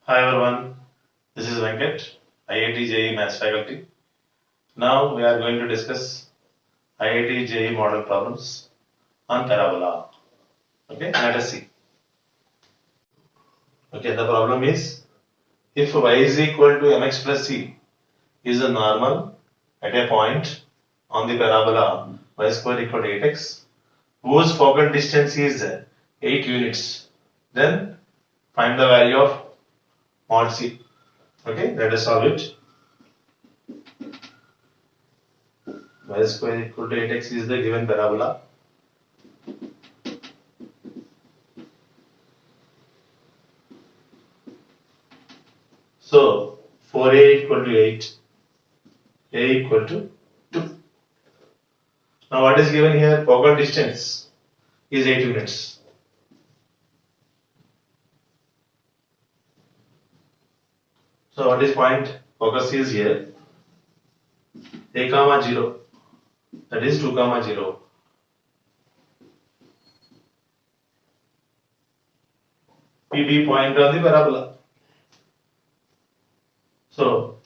Hi everyone, this is Venkat, IIT JEE Maths faculty. Now we are going to discuss IIT JEE model problems on parabola. Okay, let us see. Okay, the problem is if y is equal to mx plus c is a normal at a point on the parabola y square equal to 8x whose focal distance is 8 units, then find the value of mod c. Okay, let us solve it. Y square equal to 8x is the given parabola. So 4a equal to 8, a equal to 2. Now what is given here? Focal distance is 8 units. So what is point? Focus is here. A comma 0. That is 2 comma 0. PB point on the parabola. So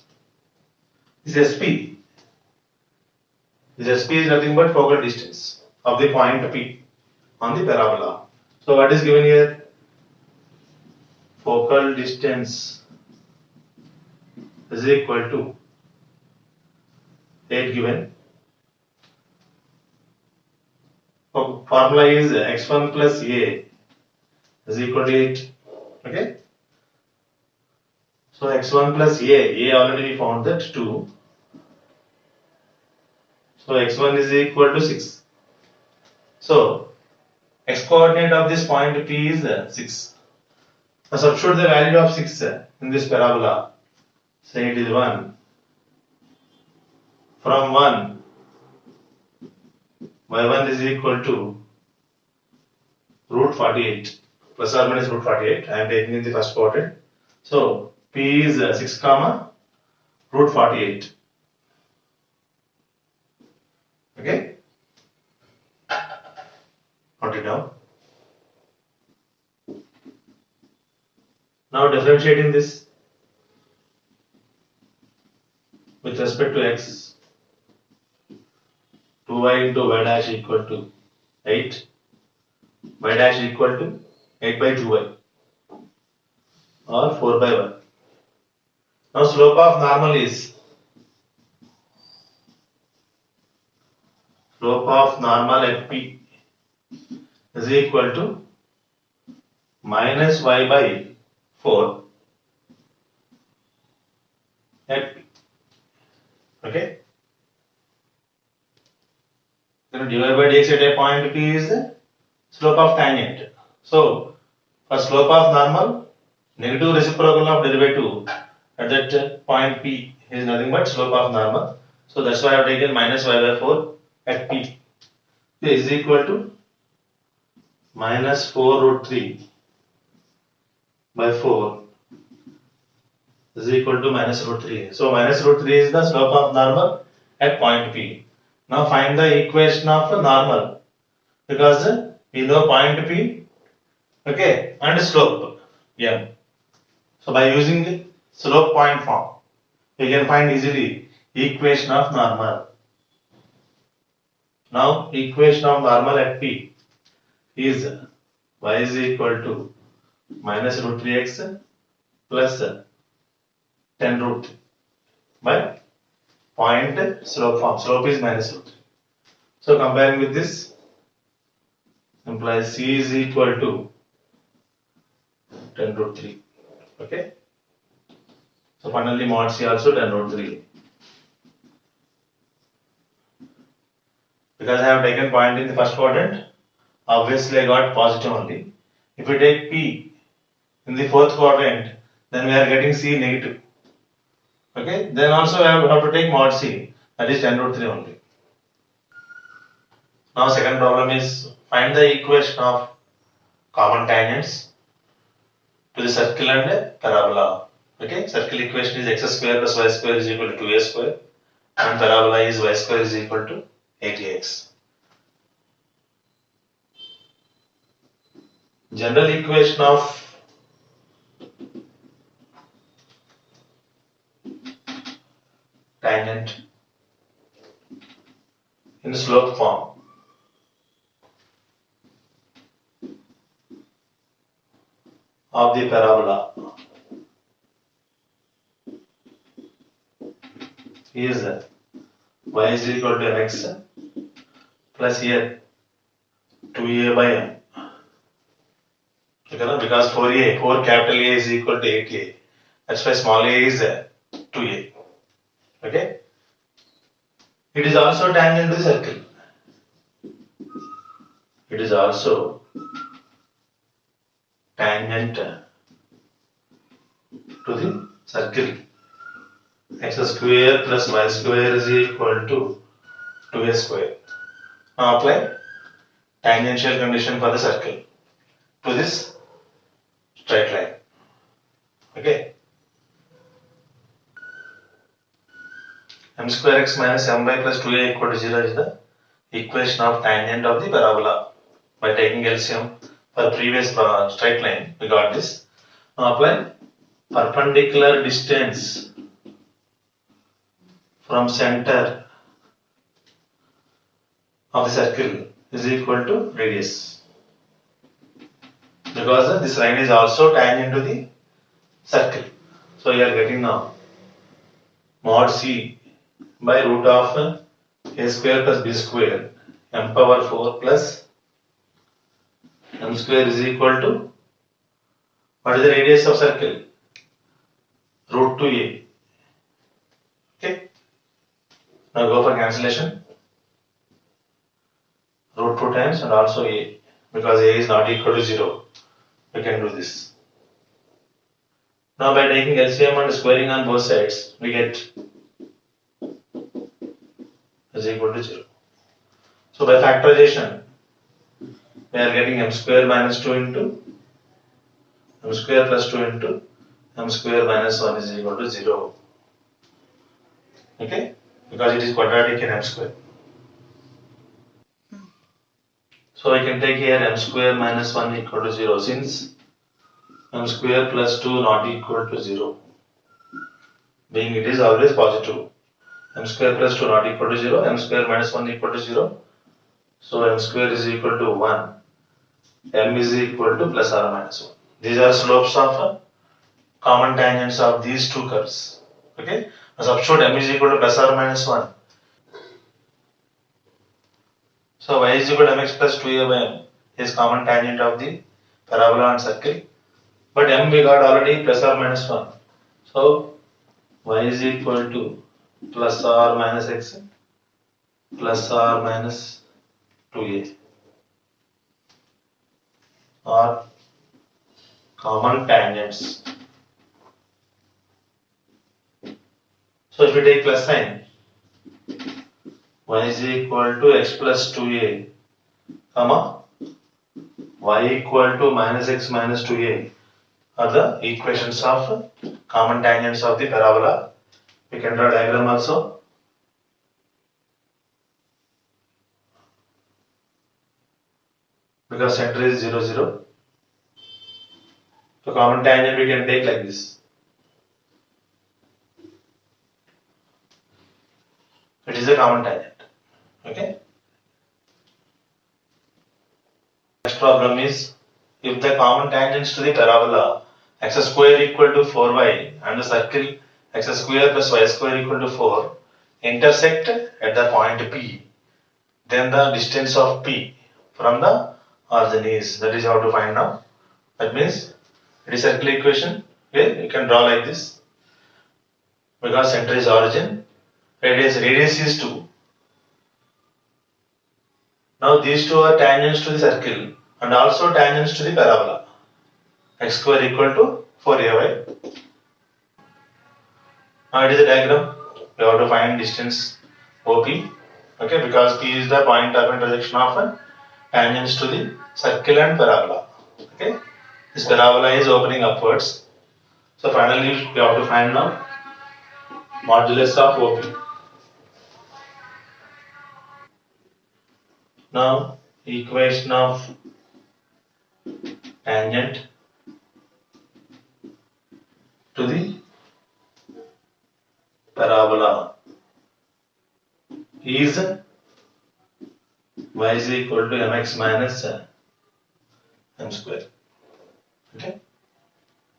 this SP. This SP is nothing but focal distance of the point P on the parabola. So what is given here? Focal distance is equal to 8 given. Formula is x1 plus a is equal to 8. Okay. So x1 plus a already we found that 2. So x1 is equal to 6. So x coordinate of this point P is 6. Now substitute the value of 6 in this parabola. Say it is 1. From 1, y1 is equal to root 48 plus or minus root 48. I am taking in the first quadrant. So P is 6 comma root 48. Okay. Note it down. Now differentiating this with respect to x, 2y into y dash equal to 8, y dash equal to 8 by 2y or 4 by 1. Now slope of normal is at P is equal to minus y by 4 at P. Okay. Then dy by dx at a point P is the slope of tangent. So for slope of normal, negative reciprocal of derivative at that point P is nothing but slope of normal. So that's why I have taken minus y by 4 at P. This is equal to minus 4 root 3 by 4 is equal to minus root 3. So minus root 3 is the slope of normal at point P. Now find the equation of normal because we know point P, okay, and slope M. So by using the slope point form, we can find easily equation of normal. Now equation of normal at P is y is equal to minus root 3x plus 10 root by point slope form. Slope is minus root. So comparing with this implies C is equal to 10 root 3. Okay. So finally mod C also 10 root 3. Because I have taken point in the first quadrant, obviously I got positive only. If we take P in the fourth quadrant, then we are getting C negative. Okay. Then also I have to take mod C, that is 10 root 3 only. Now second problem is find the equation of common tangents to the circle and parabola. Okay, circle equation is x square plus y square is equal to 2a square and parabola is y square is equal to 8ax. General equation of tangent in slope form. Of the parabola is y is equal to mx plus here 2a by m. Because 4 capital A is equal to 8a. That's why small a is 2a. Okay. It is also tangent to the circle. It is also tangent to the circle. X square plus y square is equal to 2a square. Now apply tangential condition for the circle to this straight line. Okay. M square x minus my plus 2a equal to 0 is the equation of tangent of the parabola. By taking LCM for previous straight line, we got this. Now apply perpendicular distance from center of the circle is equal to radius. Because this line is also tangent to the circle. So you are getting now mod c by root of a square plus b square m power 4 plus m square is equal to, what is the radius of circle? Root 2a. Okay. Now go for cancellation. Root 2 times and also a, because a is not equal to 0. We can do this. Now by taking LCM and squaring on both sides, we get is equal to 0. So by factorization, we are getting m square minus 2 into m square plus 2 into m square minus 1 is equal to 0. Okay? Because it is quadratic in m square. So I can take here m square minus 1 equal to 0 since m square plus 2 not equal to 0. Being it is always positive. M square plus 2 not equal to 0, m square minus 1 equal to 0. So m square is equal to 1. M is equal to plus or minus 1. These are slopes of common tangents of these two curves. Okay? Now substitute m is equal to plus or minus 1. So y is equal to mx plus 2a by m is common tangent of the parabola and circle. But m we got already plus or minus 1. So y is equal to plus or minus x plus or minus 2a or common tangents. So if we take plus sign, y is equal to x plus 2a, comma, y equal to minus x minus 2a are the equations of common tangents of the parabola. We can draw diagram also. Because center is 0, 0. So common tangent we can take like this. It is a common tangent. Okay. Next problem is, if the common tangents to the parabola x square equal to 4y and the circle x square plus y square equal to 4 intersect at the point P, then the distance of P from the origin is, that is how to find now. That means it is circle equation where you can draw like this, because center is origin, radius is 2. Now these two are tangents to the circle and also tangents to the parabola. X square equal to 4ay. Now it is a diagram. We have to find distance OP. Okay, because P is the point of intersection of tangents to the circle and parabola. Okay, this parabola is opening upwards. So finally we have to find now modulus of OP. Now equation of tangent to the parabola is y is equal to mx minus m square. Okay,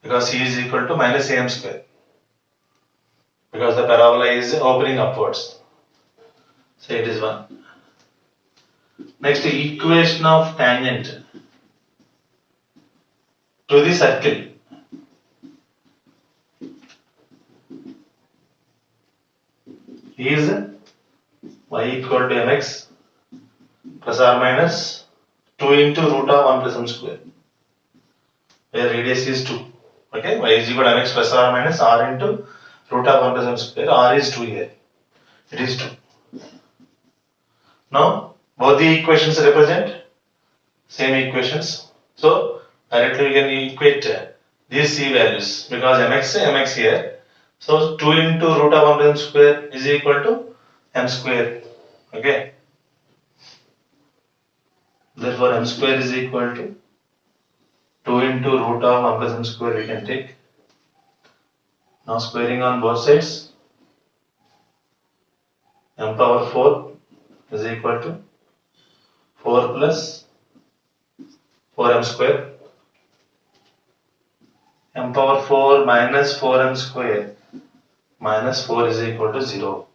because c is equal to minus am square, because the parabola is opening upwards. So it is 1. Next, equation of tangent to the circle is y equal to mx plus or minus 2 into root of 1 plus m square, where radius is 2. Okay, y is equal to mx plus or minus r into root of 1 plus m square. R is 2 here. It is 2. Now, both the equations represent same equations. So, directly we can equate these c values, because mx here. So, 2 into root of 1 plus m square is equal to m square. Okay. Therefore, m square is equal to 2 into root of 1 plus m square we can take. Now, squaring on both sides, m power 4 is equal to 4 plus 4m square. M power 4 minus 4m square minus 4 is equal to 0.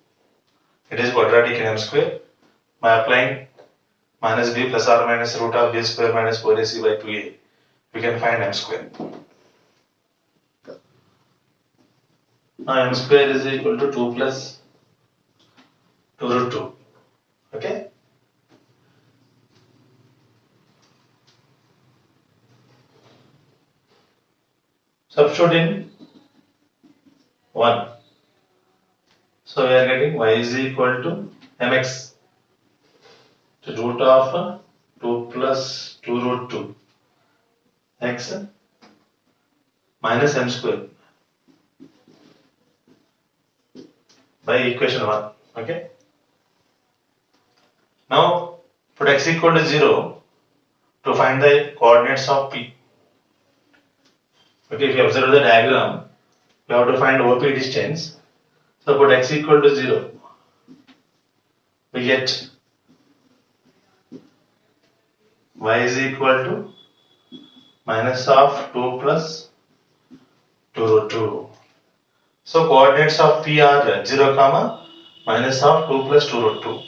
It is quadratic in m square. By applying minus b plus or minus root of b square minus 4ac by 2a, we can find m square. Now m square is equal to 2 plus 2 root 2. Okay. Substitute in 1. So we are getting y is equal to mx to root of 2 plus 2 root 2 x minus m square by equation 1. Okay. Now put x equal to 0 to find the coordinates of p. Okay, if you observe the diagram, we have to find OP distance. So put x equal to 0. We get y is equal to minus of 2 plus 2 root 2. So coordinates of p are 0 comma minus of 2 plus 2 root 2.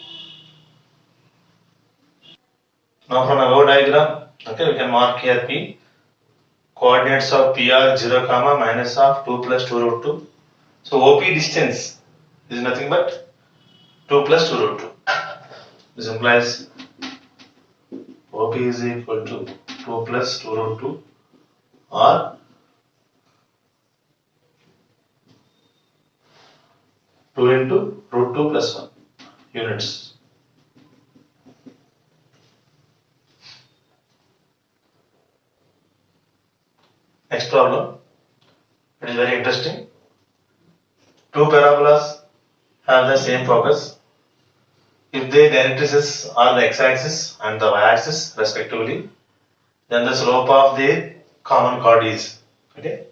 Now from above diagram, okay, we can mark here p. Coordinates of p are 0 comma minus of 2 plus 2 root 2. So OP distance is nothing but 2 plus 2 root 2. This implies OP is equal to 2 plus 2 root 2 or 2 into root 2 plus 1 units. Next problem. It is very interesting. Two parabolas have the same focus. If their directrices are the x-axis and the y-axis respectively, then the slope of their common chord is. Okay.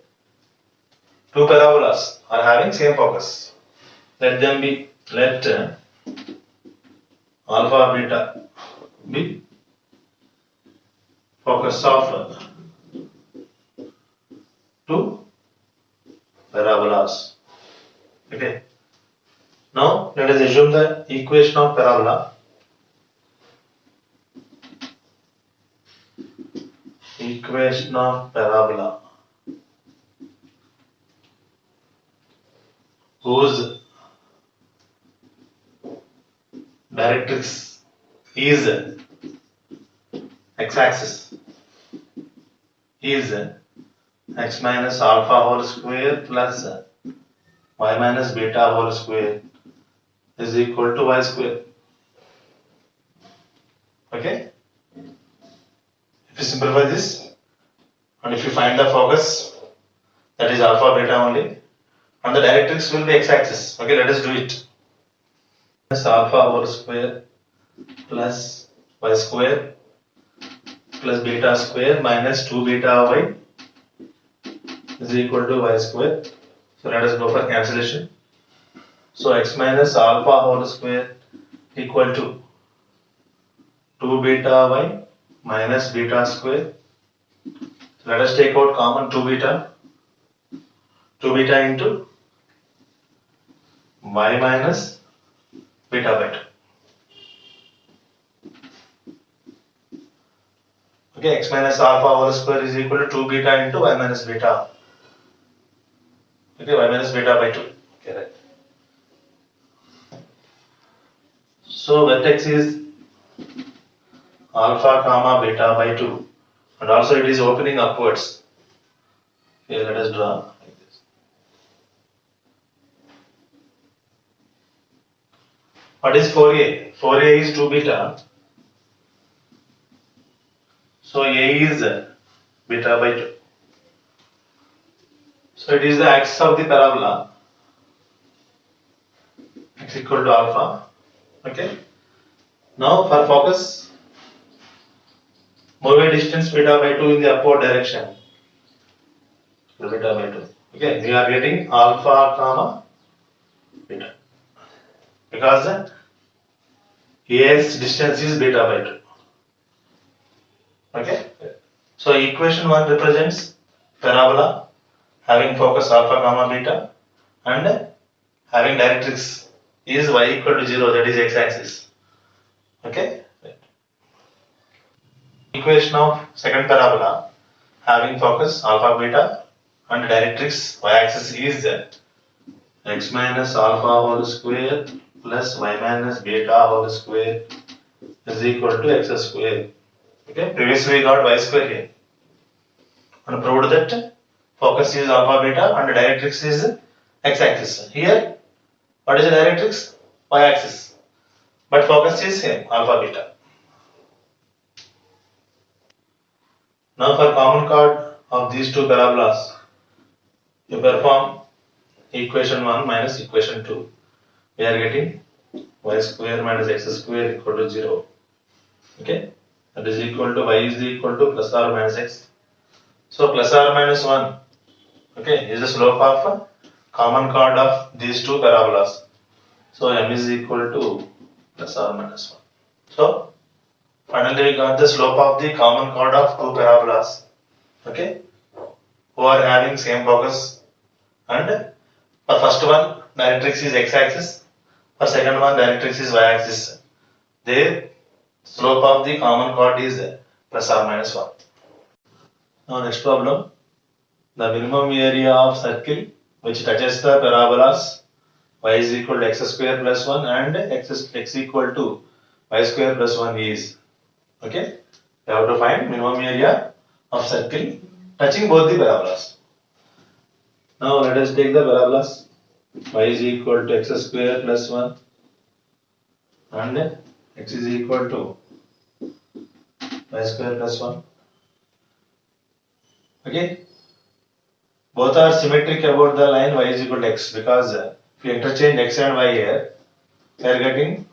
Two parabolas are having same focus. Let alpha beta be focus of two parabolas. Okay. Now let us assume the equation of parabola. Equation of parabola whose directrix is x-axis is x minus alpha whole square plus y minus beta whole square is equal to y square. Okay. If you simplify this and if you find the focus, that is alpha beta only, and the directrix will be x-axis. Okay, let us do it. Minus alpha whole square plus y square plus beta square minus 2 beta y is equal to y square. So let us go for cancellation. So x minus alpha whole square equal to 2 beta y minus beta square. Let us take out common 2 beta. 2 beta into y minus beta by 2. Okay, x minus alpha whole square is equal to 2 beta into y minus beta. Okay, y minus beta by 2. Okay, right. So vertex is alpha comma beta by 2, and also it is opening upwards. Okay, let us draw like this. What is 4a? 4a is 2 beta. So a is beta by 2. So it is the axis of the parabola, x equal to alpha. Okay. Now for focus, move a distance beta by 2 in the upward direction. Beta by 2. Okay, we are getting alpha comma beta because A's distance is beta by 2. Okay. So equation 1 represents parabola having focus alpha comma beta and having directrix is y equal to 0, that is x-axis. Okay. Equation of second parabola having focus alpha beta and directrix y-axis is x minus alpha whole square plus y minus beta whole square is equal to x square. Okay, previously we got y square here and proved that focus is alpha beta and directrix is x-axis. Here, what is the directrix? Y-axis. But focus is same, alpha beta. Now for common chord of these two parabolas, you perform equation 1 minus equation 2. We are getting y square minus x square equal to 0. Okay, that is equal to y is equal to plus or minus x. So plus or minus 1, okay, is the slope of common chord of these two parabolas. So m is equal to plus or minus 1. So finally we got the slope of the common chord of two parabolas, okay, who are having same focus, and for first one directrix is x-axis, for second one directrix is y-axis. Their slope of the common chord is plus or minus 1. Now next problem, the minimum area of circle which touches the parabolas y is equal to x square plus 1 and x equal to y square plus 1 is, okay, we have to find minimum area of circle touching both the parabolas. Now let us take the parabolas y is equal to x square plus 1 and x is equal to y square plus 1. Okay, both are symmetric about the line y is equal to x, because if you interchange x and y here, we are getting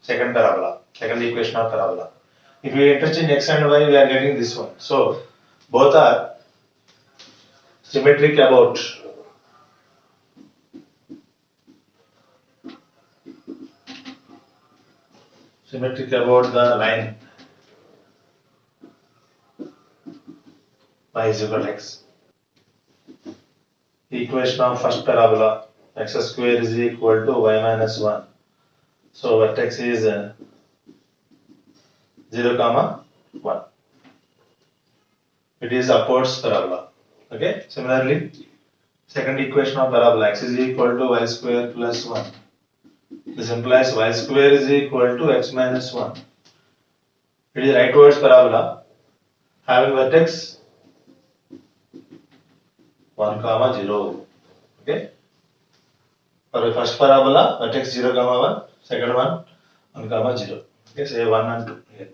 second parabola, second equation of parabola. If we interchange x and y, we are getting this one. So both are symmetric about the line y is equal to x. Equation of first parabola, x square is equal to y minus 1. So vertex is 0 comma 1. It is upwards parabola. Okay. Similarly, second equation of parabola, x is equal to y square plus 1. This implies y square is equal to x minus 1. It is rightwards parabola having vertex 1 comma 0. Okay. For the first parabola, vertex 0 comma 1, second one 1 comma 0. Okay, say 1 and 2 here.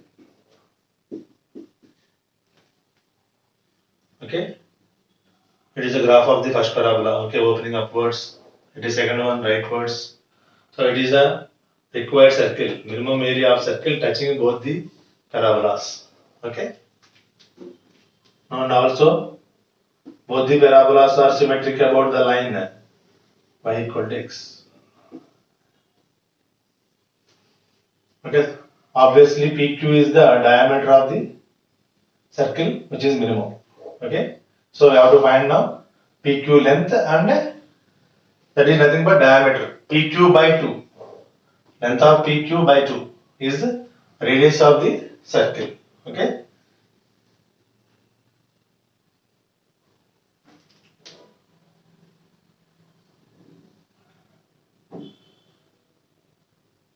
Okay. It is a graph of the first parabola. Okay, opening upwards. It is second one rightwards. So it is a required circle, minimum area of circle touching both the parabolas. Okay. And also both the parabolas are symmetric about the line y equal to x. Okay, obviously PQ is the diameter of the circle which is minimum. Okay, so we have to find now PQ length and that is nothing but diameter. PQ by 2. Length of PQ by 2 is the radius of the circle. Okay.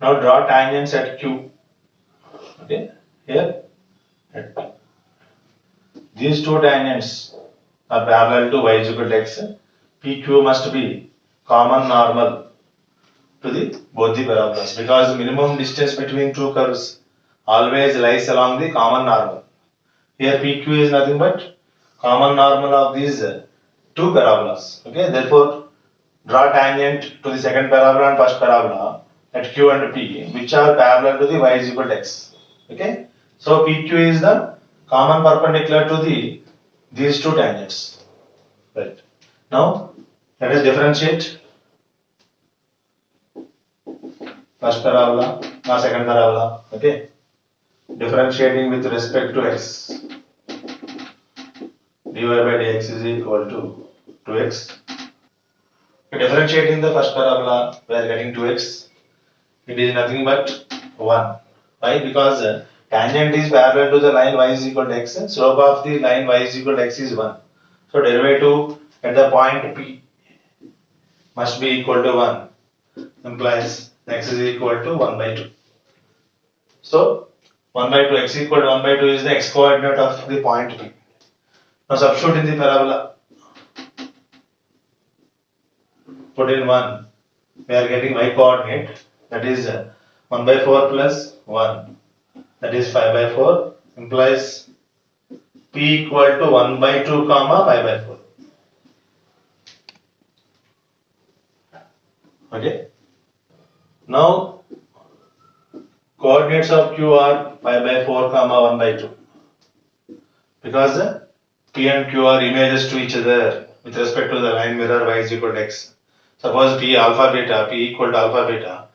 Now draw tangents at Q. Okay. Here at P. These two tangents are parallel to y is equal to x. PQ must be common normal to the both the parabolas because the minimum distance between two curves always lies along the common normal. Here PQ is nothing but common normal of these two parabolas. Okay, therefore draw tangent to the second parabola and first parabola at Q and P which are parallel to the y is equal to x. Okay, so PQ is the common perpendicular to these two tangents. Right. Now let us differentiate first parabola or second parabola. Okay, differentiating with respect to x. dy by dx is equal to 2x. Differentiating the first parabola, we are getting 2x. It is nothing but 1. Why? Because tangent is parallel to the line y is equal to x. Slope of the line y is equal to x is 1. So derivative at the point P must be equal to 1. Implies x is equal to 1 by 2. So 1 by 2, x equal to 1 by 2 is the x coordinate of the point P. Now substitute in the parabola. Put in 1. We are getting y coordinate, that is 1 by 4 plus 1, that is 5 by 4, implies P equal to 1 by 2 comma 5 by 4. Okay. Now coordinates of Q are 5 by 4 comma 1 by 2 because P and Q are images to each other with respect to the line mirror y is equal to x. Suppose P alpha beta, P equal to alpha beta,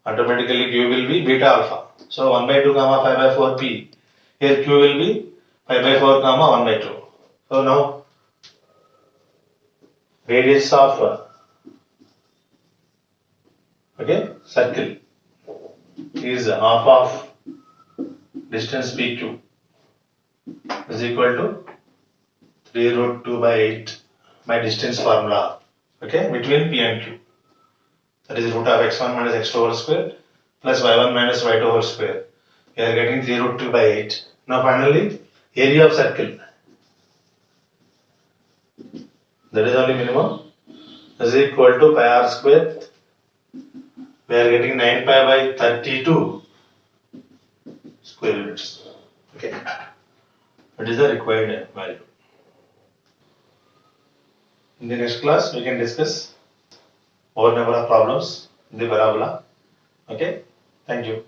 automatically Q will be beta alpha. So 1 by 2 comma 5 by 4 P. Here Q will be 5 by 4 comma 1 by 2. So now radius of circle is half of distance PQ is equal to 3 root 2 by 8 by distance formula. Okay, between P and Q. That is root of x1 minus x2 whole square plus y1 minus y2 whole square. We are getting 3 root 2 by 8. Now finally, area of circle, that is only minimum, is equal to pi r square. We are getting 9 pi by 32 square units. Okay, that is the required value. In the next class, we can discuss more number of problems in the parabola. Okay, thank you.